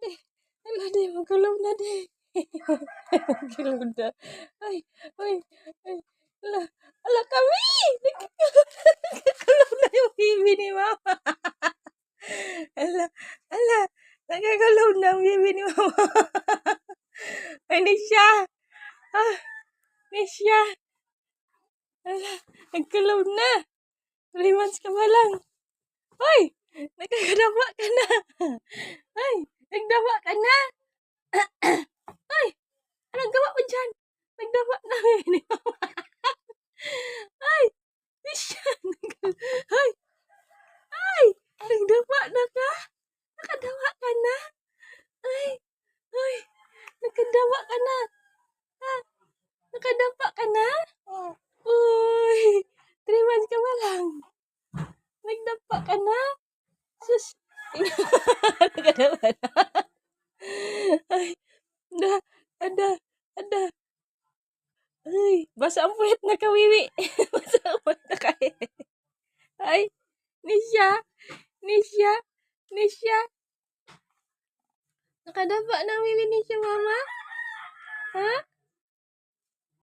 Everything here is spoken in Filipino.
deh. Alah deh, magulaw na deh. Magulaw na. Ay, ay, ay. Alah, alah kami! Nagkagulaw na yung bibi ni Mama. Alah, alah. Nagkagulaw na ang bibi ni Mama. Ay, Nisha. Ah, Nisha. Alah, nagkulaw na. 3 months ka pa lang. Hoy! Nagkakadapa ka na. Ay, nagdapa ka na. Ay, anong gawa mo dyan? Nagdapa na ni Mama. Ay, Nisha. Ay, ay, nagdapa na ka? Nakadawa ka na? Ay, ay, nakadawa ka na. Ha? Nakadapa ka na? Uy, 3 months ka pa lang. Nagdapa ka na? Sus. Nakadapa na. Ay, ada. Ay, basa ang puwet na kawiwi. Basa ang puwet na kawiwi. Ay, Nisha. Nakadapa na ang wiwi ni Nisha, Mama? Ha?